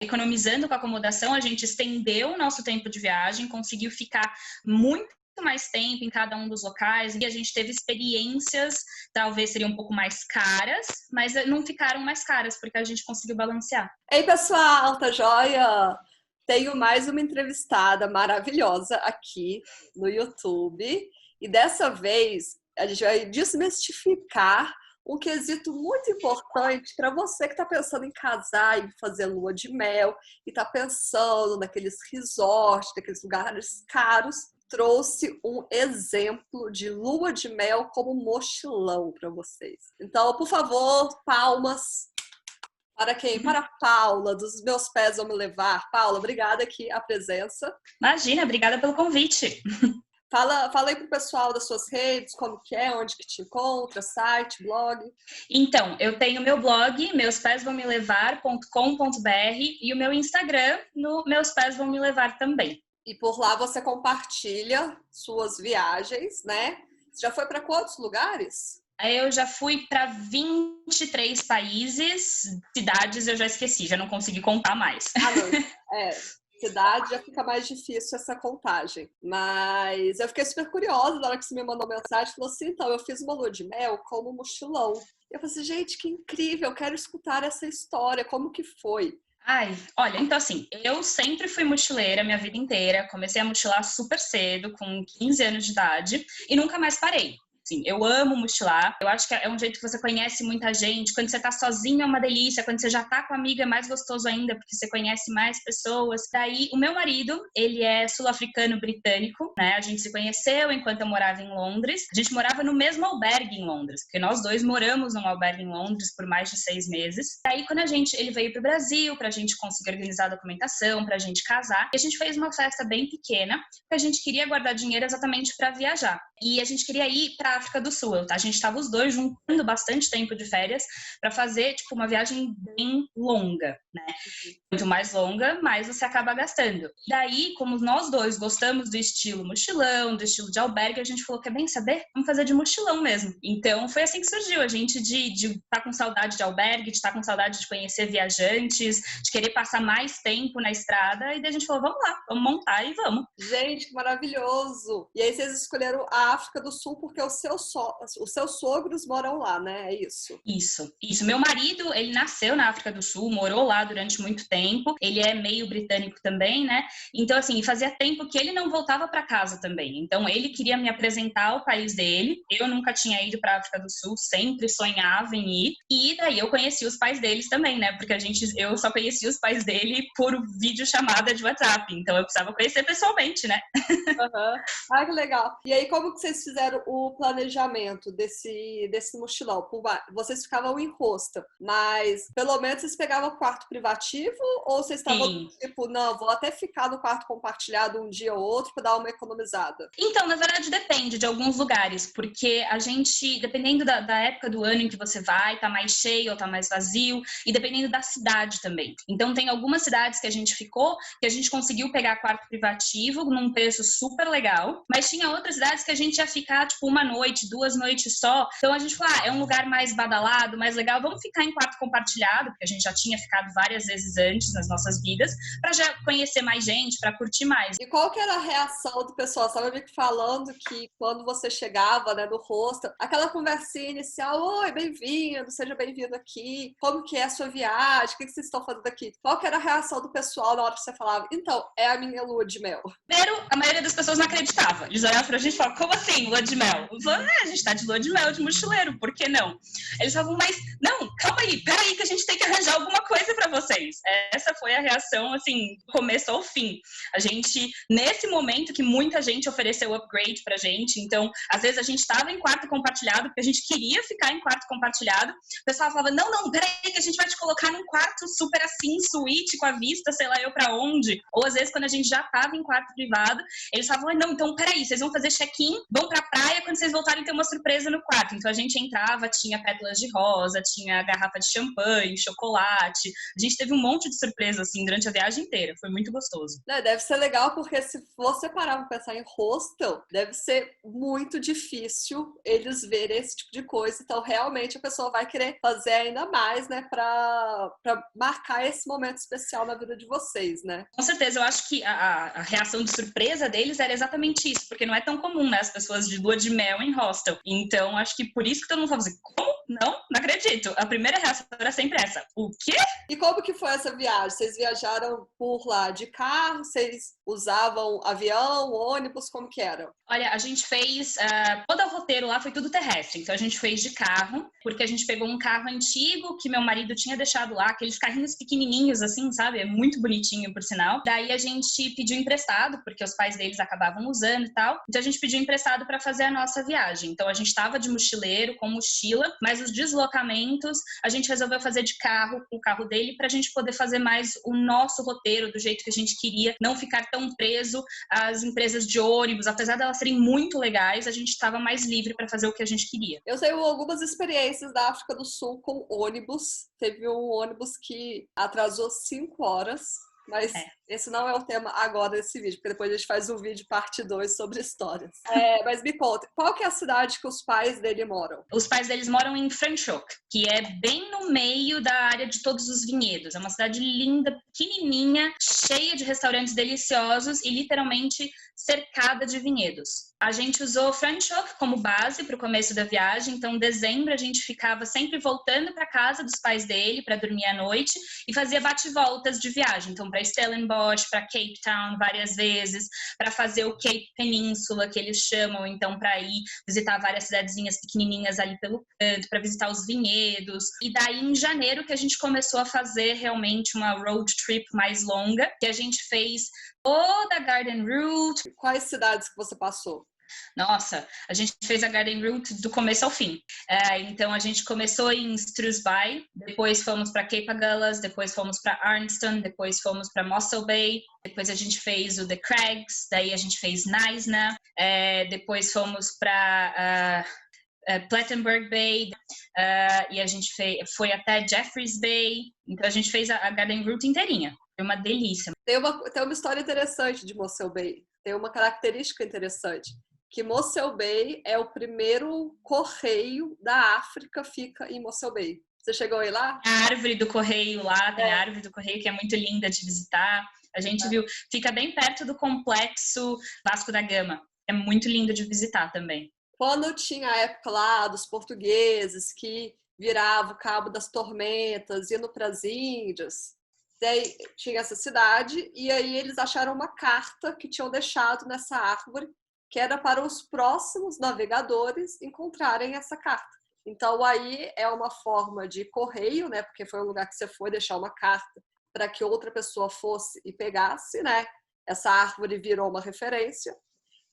economizando com a acomodação, a gente estendeu o nosso tempo de viagem, conseguiu ficar muito mais tempo em cada um dos locais, e a gente teve experiências, talvez seriam um pouco mais caras, mas não ficaram mais caras, porque a gente conseguiu balancear. Ei, pessoal, tá joia? Tenho mais uma entrevistada maravilhosa aqui no YouTube, e dessa vez a gente vai desmistificar um quesito muito importante para você que está pensando em casar e fazer lua de mel, e está pensando naqueles resorts, naqueles lugares caros. Trouxe um exemplo de lua de mel como mochilão para vocês. Então, por favor, palmas para quem? Para a Paula, dos Meus Pés Vão Me Levar. Paula, obrigada aqui a presença. Imagina, obrigada pelo convite. Fala aí pro pessoal das suas redes, como que é, onde que te encontra, site, blog. Então, eu tenho meu blog, meuspésvãomelevar.com.br, e o meu Instagram, no Meus Pés Vão Me Levar também. E por lá você compartilha suas viagens, né? Você já foi para quantos lugares? Eu já fui para 23 países, cidades eu já esqueci, já não consegui contar mais. Ah, não. Cidade já fica mais difícil essa contagem. Mas eu fiquei super curiosa na hora que você me mandou mensagem. Falou assim, então, eu fiz uma lua de mel como mochilão. Eu falei assim, gente, que incrível, eu quero escutar essa história, como que foi? Ai, olha, então assim, eu sempre fui mochileira minha vida inteira. Comecei a mochilar super cedo, com 15 anos de idade, e nunca mais parei. Assim, eu amo mochilar. Eu acho que é um jeito que você conhece muita gente. Quando você tá sozinho é uma delícia. Quando você já tá com amiga é mais gostoso ainda, porque você conhece mais pessoas. Daí, o meu marido, ele é sul-africano-britânico, né? A gente se conheceu enquanto eu morava em Londres. A gente morava no mesmo albergue em Londres, porque nós dois moramos num albergue em Londres por mais de 6 meses. Daí, quando ele veio pro Brasil, pra gente conseguir organizar a documentação, pra gente casar, e a gente fez uma festa bem pequena, porque a gente queria guardar dinheiro exatamente pra viajar. E a gente queria ir pra África do Sul. A gente estava os dois juntando bastante tempo de férias para fazer tipo uma viagem bem longa, né? Quanto mais longa, mais você acaba gastando. E daí, como nós dois gostamos do estilo mochilão, do estilo de albergue, a gente falou, quer bem saber? Vamos fazer de mochilão mesmo. Então, foi assim que surgiu. A gente de estar com saudade de albergue, de estar com saudade de conhecer viajantes, de querer passar mais tempo na estrada, e daí a gente falou, vamos lá, vamos montar e vamos. Gente, que maravilhoso! E aí vocês escolheram a África do Sul porque os seus sogros moram lá, né? É isso? Isso. Meu marido, ele nasceu na África do Sul, morou lá durante muito tempo. Ele é meio britânico também, né? Então, assim, fazia tempo que ele não voltava para casa também. Então, ele queria me apresentar ao país dele. Eu nunca tinha ido para a África do Sul, sempre sonhava em ir. E daí eu conheci os pais deles também, né? Porque eu só conheci os pais dele por videochamada de WhatsApp. Então, eu precisava conhecer pessoalmente, né? Uhum. Ah, que legal. E aí, como que vocês fizeram o planejamento desse mochilão? Vocês ficavam em hostel, mas pelo menos vocês pegavam quarto privativo ou vocês estavam tipo, não, vou até ficar no quarto compartilhado um dia ou outro para dar uma economizada? Então, na verdade, depende de alguns lugares, porque a gente, dependendo da época do ano em que você vai, tá mais cheio ou tá mais vazio, e dependendo da cidade também. Então, tem algumas cidades que a gente ficou, que a gente conseguiu pegar quarto privativo num preço super legal, mas tinha outras cidades que a gente ia ficar, tipo, uma noite, 2 noites só. Então, a gente falou, é um lugar mais badalado, mais legal, vamos ficar em quarto compartilhado, porque a gente já tinha ficado várias vezes antes nas nossas vidas, para já conhecer mais gente, para curtir mais. E qual que era a reação do pessoal? Você estava me falando que quando você chegava, né, no hostel, aquela conversinha inicial, oi, bem-vindo, seja bem-vindo aqui, como que é a sua viagem, o que vocês estão fazendo aqui? Qual que era a reação do pessoal na hora que você falava, então, é a minha lua de mel? Primeiro, a maioria das pessoas não acreditava. Eles olhavam pra gente e falavam, como assim, lua de mel? Eu falava, a gente tá de lua de mel, de mochileiro, por que não? Eles falavam, mas, não, calma aí, peraí, que a gente tem que arranjar alguma coisa pra vocês. Essa foi a reação, assim, do começo ao fim. A gente, nesse momento que muita gente ofereceu upgrade pra gente, então, às vezes a gente tava em quarto compartilhado, porque a gente queria ficar em quarto compartilhado, o pessoal falava, não, peraí, que a gente vai te colocar num quarto super assim, suíte, com a vista, sei lá eu pra onde. Ou às vezes, quando a gente já tava em quarto privado, eles falavam, não, então peraí, vocês vão fazer check-in, vão pra praia, quando vocês voltarem a ter uma surpresa no quarto. Então a gente entrava, tinha pétalas de rosa, tinha garrafa de champanhe, chocolate. A gente teve um monte de surpresa, assim, durante a viagem inteira. Foi muito gostoso. Deve ser legal, porque se você parar pra pensar em hostel, deve ser muito difícil eles verem esse tipo de coisa. Então, realmente, a pessoa vai querer fazer ainda mais, né? Pra marcar esse momento especial na vida de vocês, né? Com certeza, eu acho que a reação de surpresa deles era exatamente isso, porque não é tão comum, né? As pessoas de lua de mel em hostel. Então, acho que por isso que todo mundo fala assim, como? Não acredito. A primeira reação era sempre essa. O quê? E como que foi essa viagem? Vocês viajaram por lá de carro? Vocês usavam avião, ônibus? Como que era? Olha, a gente fez... todo o roteiro lá foi tudo terrestre. Então, a gente fez de carro, porque a gente pegou um carro antigo que meu marido tinha deixado lá, aqueles carrinhos pequenininhos, assim, sabe? É muito bonitinho, por sinal. Daí, a gente pediu emprestado, porque os pais deles acabavam usando e tal. Então, a gente pediu emprestado para fazer a nossa viagem. Então, a gente estava de mochileiro, com mochila, mas os deslocamentos, a gente resolveu fazer de carro, com o carro dele, para a gente poder fazer mais o nosso roteiro, do jeito que a gente queria, não ficar tão preso às empresas de ônibus. Apesar delas serem muito legais, a gente estava mais livre para fazer o que a gente queria. Eu tenho algumas experiências da África do Sul com ônibus. Teve um ônibus que atrasou 5 horas, mas esse não é o tema agora desse vídeo, porque depois a gente faz um vídeo parte 2 sobre histórias. Mas me conta, qual que é a cidade que os pais dele moram? Os pais deles moram em Franschhoek, que é bem no meio da área de todos os vinhedos. É uma cidade linda, pequenininha, cheia de restaurantes deliciosos e literalmente cercada de vinhedos. A gente usou Franschhoek como base para o começo da viagem, então em dezembro a gente ficava sempre voltando para casa dos pais dele para dormir à noite e fazia bate-voltas de viagem, então para Stellenbosch, para Cape Town várias vezes, para fazer o Cape Peninsula, que eles chamam, então para ir visitar várias cidadezinhas pequenininhas ali pelo canto, para visitar os vinhedos. E daí em janeiro que a gente começou a fazer realmente uma road trip mais longa, que a gente fez toda a Garden Route. Quais cidades que você passou? Nossa, a gente fez a Garden Route do começo ao fim. Então, a gente começou em Struisby, depois fomos para Cape Agulhas, depois fomos para Arnston, depois fomos para Mossel Bay, depois a gente fez o The Crags, daí a gente fez Knysna, depois fomos para Plettenberg Bay, e a gente foi até Jeffreys Bay. Então, a gente fez a Garden Route inteirinha. Foi uma delícia. Tem uma história interessante de Mossel Bay. Tem uma característica interessante. Que Mossel Bay é o primeiro correio da África, fica em Mossel Bay. Você chegou aí lá? A árvore do correio lá, tem a árvore do correio que é muito linda de visitar. A gente viu, fica bem perto do complexo Vasco da Gama. É muito lindo de visitar também. Quando tinha a época lá dos portugueses que virava o Cabo das Tormentas, indo para as Índias, daí tinha essa cidade e aí eles acharam uma carta que tinham deixado nessa árvore, que era para os próximos navegadores encontrarem essa carta. Então, aí é uma forma de correio, né? Porque foi um lugar que você foi deixar uma carta para que outra pessoa fosse e pegasse, né? Essa árvore virou uma referência.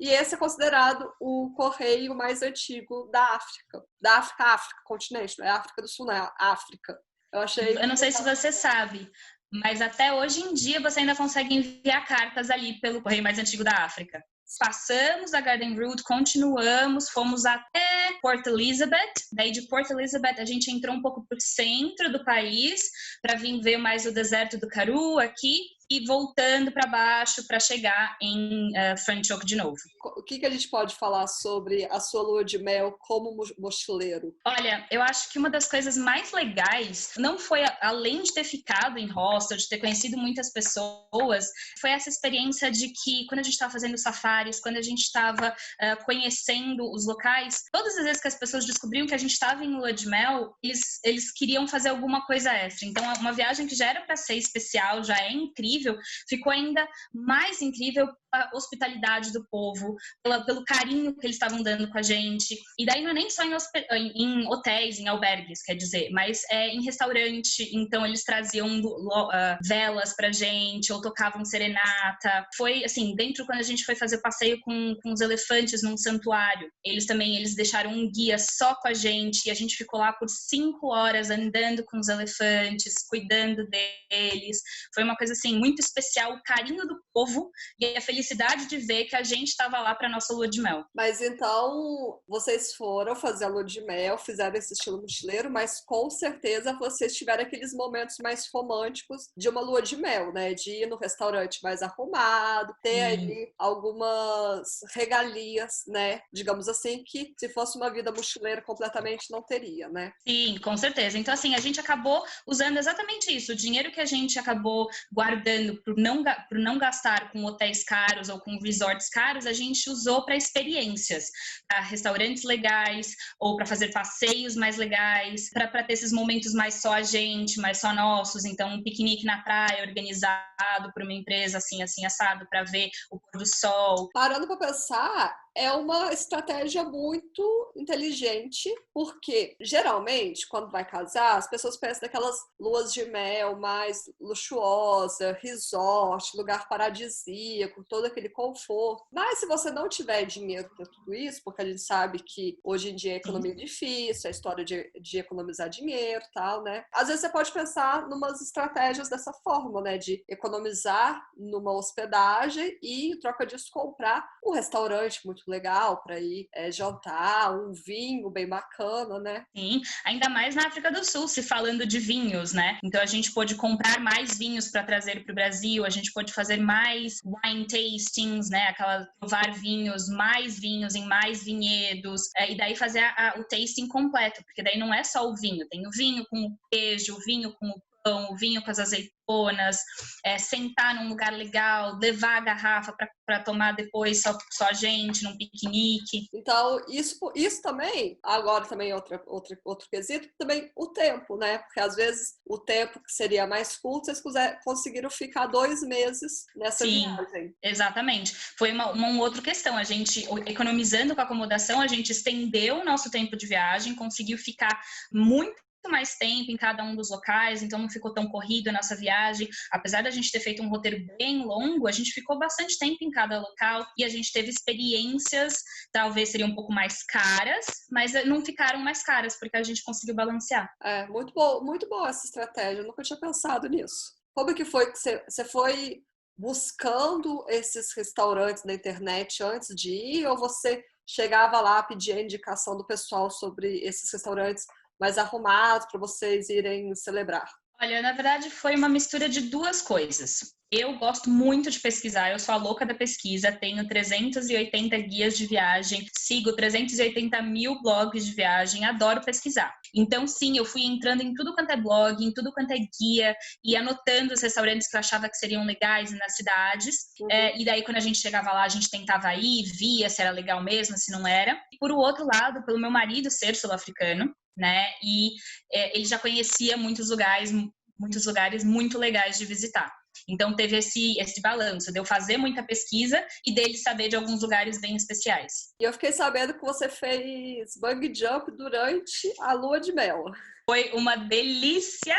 E esse é considerado o correio mais antigo da África. Da África, continente, não é África do Sul, não é África. Eu não sei se você sabe, mas até hoje em dia você ainda consegue enviar cartas ali pelo correio mais antigo da África. Passamos a Garden Route, continuamos, fomos até Port Elizabeth. Daí de Port Elizabeth a gente entrou um pouco para o centro do país para vir ver mais o deserto do Karoo aqui e voltando para baixo para chegar em Franschhoek de novo. O que a gente pode falar sobre a sua lua de mel como mochileiro? Olha, eu acho que uma das coisas mais legais não foi, além de ter ficado em hostel, de ter conhecido muitas pessoas, foi essa experiência de que quando a gente estava fazendo safaris, quando a gente estava conhecendo os locais, todas as vezes que as pessoas descobriam que a gente estava em lua de mel, eles queriam fazer alguma coisa extra. Então, uma viagem que já era para ser especial, já é incrível, ficou ainda mais incrível a hospitalidade do povo, pelo carinho que eles estavam dando com a gente. E daí não é nem só em hotéis, em albergues, quer dizer, mas em restaurante. Então eles traziam velas pra gente, ou tocavam serenata. Foi assim, dentro quando a gente foi fazer passeio com os elefantes num santuário, eles deixaram um guia só com a gente, e a gente ficou lá por 5 horas andando com os elefantes, cuidando deles. Foi uma coisa assim muito especial o carinho do povo e a felicidade de ver que a gente estava lá para nossa lua de mel. Mas então, vocês foram fazer a lua de mel, fizeram esse estilo mochileiro, mas com certeza vocês tiveram aqueles momentos mais românticos de uma lua de mel, né? De ir no restaurante mais arrumado, ter ali algumas regalias, né? Digamos assim, que se fosse uma vida mochileira completamente não teria, né? Sim, com certeza. Então, assim, a gente acabou usando exatamente isso. O dinheiro que a gente acabou guardando por não gastar com hotéis caros ou com resorts caros, a gente usou para experiências, para restaurantes legais ou para fazer passeios mais legais, para ter esses momentos mais só a gente, mais só nossos. Então, um piquenique na praia organizado por uma empresa assim, assim, assado, para ver o pôr do sol. Parando para pensar, é uma estratégia muito inteligente, porque geralmente, quando vai casar, as pessoas pensam naquelas luas de mel mais luxuosa, resort, lugar paradisíaco, todo aquele conforto. Mas se você não tiver dinheiro para tudo isso, porque a gente sabe que hoje em dia a economia é difícil, a história de economizar dinheiro e tal, né? Às vezes você pode pensar numas estratégias dessa forma, né? De economizar numa hospedagem e, em troca disso, comprar um restaurante muito legal para ir jantar, um vinho bem bacana, né? Sim, ainda mais na África do Sul, se falando de vinhos, né? Então a gente pôde comprar mais vinhos para trazer para o Brasil, a gente pôde fazer mais wine tastings, né? Provar vinhos em mais vinhedos, e daí fazer o tasting completo, porque daí não é só o vinho, tem o vinho com o queijo, o vinho com o pão, o vinho com as azeitonas, sentar num lugar legal, levar a garrafa para tomar depois só a gente, num piquenique. Então, isso também, agora também outro quesito, também o tempo, né? Porque às vezes o tempo que seria mais curto, vocês conseguiram ficar 2 meses nessa viagem. Exatamente. Foi uma outra questão. A gente, economizando com a acomodação, a gente estendeu o nosso tempo de viagem, conseguiu ficar muito mais tempo em cada um dos locais, então não ficou tão corrido a nossa viagem. Apesar da gente ter feito um roteiro bem longo, a gente ficou bastante tempo em cada local e a gente teve experiências, talvez seriam um pouco mais caras, mas não ficaram mais caras, porque a gente conseguiu balancear. Muito boa essa estratégia, eu nunca tinha pensado nisso. Como que foi que você foi buscando esses restaurantes na internet antes de ir, ou você chegava lá, pedia a indicação do pessoal sobre esses restaurantes mais arrumados para vocês irem celebrar? Olha, na verdade foi uma mistura de duas coisas. Eu gosto muito de pesquisar, eu sou a louca da pesquisa, tenho 380 guias de viagem, sigo 380 mil blogs de viagem, adoro pesquisar. Então, sim, eu fui entrando em tudo quanto é blog, em tudo quanto é guia, e anotando os restaurantes que eu achava que seriam legais nas cidades. E daí, quando a gente chegava lá, a gente tentava ir, via se era legal mesmo, se não era. E por outro lado, pelo meu marido ser sul-africano, né? E ele já conhecia muitos lugares muito legais de visitar. Então teve esse balanço de eu fazer muita pesquisa e dele saber de alguns lugares bem especiais. E eu fiquei sabendo que você fez bungee jump durante a lua de mel. Foi uma delícia!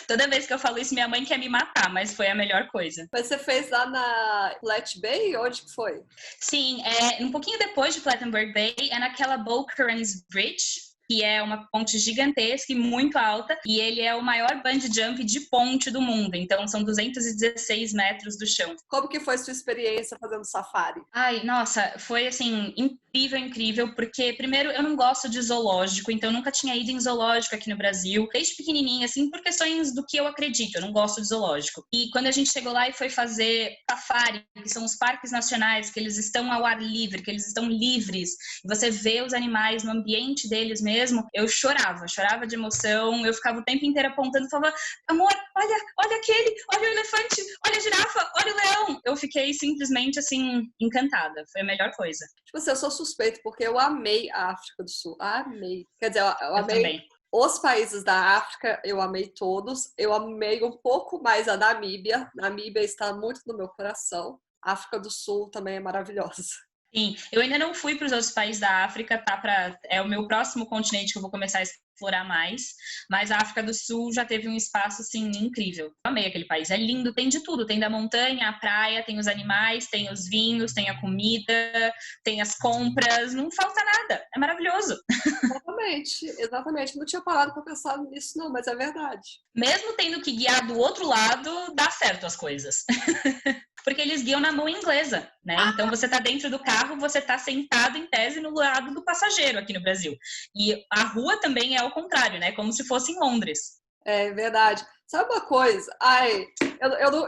Toda vez que eu falo isso, minha mãe quer me matar, mas foi a melhor coisa. Mas você fez lá na Flat Bay? Onde que foi? Sim, um pouquinho depois de Plettenberg Bay, é naquela Bokerans Bridge, que é uma ponte gigantesca e muito alta, e ele é o maior bungee jump de ponte do mundo, então são 216 metros do chão. Como que foi sua experiência fazendo safari? Ai, nossa, foi assim, incrível, porque primeiro eu não gosto de zoológico, então eu nunca tinha ido em zoológico aqui no Brasil, desde pequenininha, assim, por questões do que eu acredito, eu não gosto de zoológico. E quando a gente chegou lá e foi fazer safari, que são os parques nacionais, que eles estão ao ar livre, que eles estão livres, e você vê os animais no ambiente deles mesmo, eu chorava de emoção, eu ficava o tempo inteiro apontando, falava, amor, olha aquele, olha o elefante, olha a girafa, olha o leão. Eu fiquei simplesmente, assim, encantada, foi a melhor coisa. Tipo assim, eu sou suspeita, porque eu amei a África do Sul, amei. Quer dizer, eu amei também. Os países da África, eu amei todos, eu amei um pouco mais a Namíbia está muito no meu coração. A África do Sul também é maravilhosa. Sim, eu ainda não fui para os outros países da África, é o meu próximo continente que eu vou começar a explorar mais, mas a África do Sul já teve um espaço, assim, incrível. Eu amei aquele país, é lindo, tem de tudo, tem da montanha, a praia, tem os animais, tem os vinhos, tem a comida, tem as compras, não falta nada, é maravilhoso. Exatamente, exatamente. Não tinha parado para pensar nisso, não, mas é verdade. Mesmo tendo que guiar do outro lado, dá certo as coisas. Porque eles guiam na mão inglesa, né? Então você tá dentro do carro, você tá sentado em tese no lado do passageiro aqui no Brasil. E a rua também é ao contrário, né? Como se fosse em Londres. É verdade. Sabe uma coisa? Ai,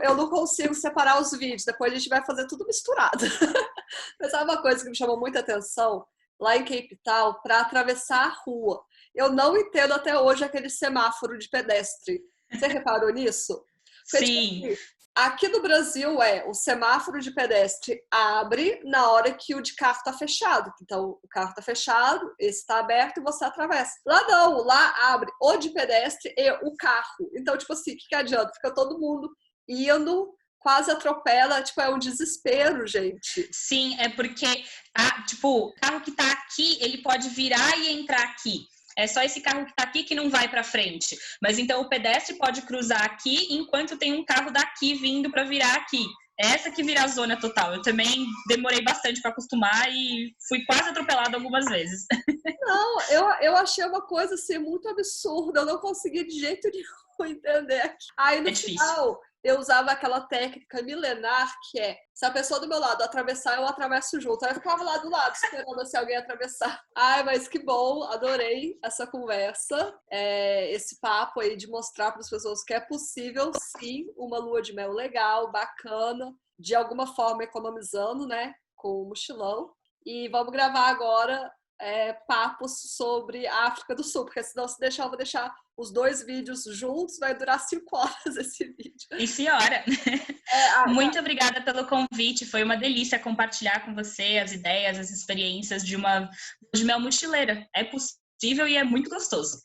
eu não consigo separar os vídeos, depois a gente vai fazer tudo misturado. Mas sabe uma coisa que me chamou muita atenção? Lá em Cape Town, para atravessar a rua. Eu não entendo até hoje aquele semáforo de pedestre. Você reparou nisso? Porque, tipo Sim, assim, aqui no Brasil o semáforo de pedestre abre na hora que o de carro está fechado. Então, o carro está fechado, esse está aberto e você atravessa. Lá não, lá abre o de pedestre e o carro. Então, tipo assim, o que adianta? Fica todo mundo indo, quase atropela, tipo, é um desespero, gente. sim, é porque, tipo, o carro que tá aqui, ele pode virar e entrar aqui. É só esse carro que tá aqui que não vai para frente. Mas então o pedestre pode cruzar aqui enquanto tem um carro daqui vindo para virar aqui. É essa que vira a zona total. Eu também demorei bastante para acostumar e fui quase atropelada algumas vezes. Não, eu achei uma coisa assim muito absurda, eu não consegui de jeito nenhum entender. Aí É no difícil. final eu usava aquela técnica milenar que é se a pessoa do meu lado atravessar, eu atravesso junto. Aí eu ficava lá do lado esperando se alguém atravessar. Ai, mas que bom, adorei essa conversa, esse papo aí de mostrar para as pessoas que é possível sim uma lua de mel legal, bacana, de alguma forma economizando, né, com o mochilão. E vamos gravar agora papos sobre a África do Sul, porque senão se deixar, eu vou deixar os dois vídeos juntos, vai durar 5 horas esse vídeo. E senhora, Não, muito obrigada pelo convite. Foi uma delícia compartilhar com você as ideias, as experiências de uma mochileira. É possível e é muito gostoso.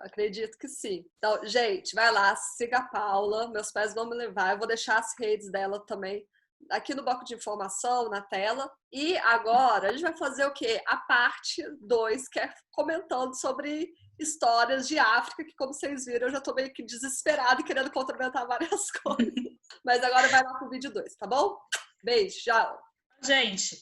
acredito que sim. Então, gente, vai lá, siga a Paula, meus pais vão me levar, eu vou deixar as redes dela também aqui no bloco de informação, na tela. E agora a gente vai fazer o quê? A parte 2, que é comentando sobre histórias de África, que como vocês viram, eu já tô meio que desesperada e querendo complementar várias coisas. Mas agora vai lá pro vídeo 2, tá bom? Beijo, tchau! Gente,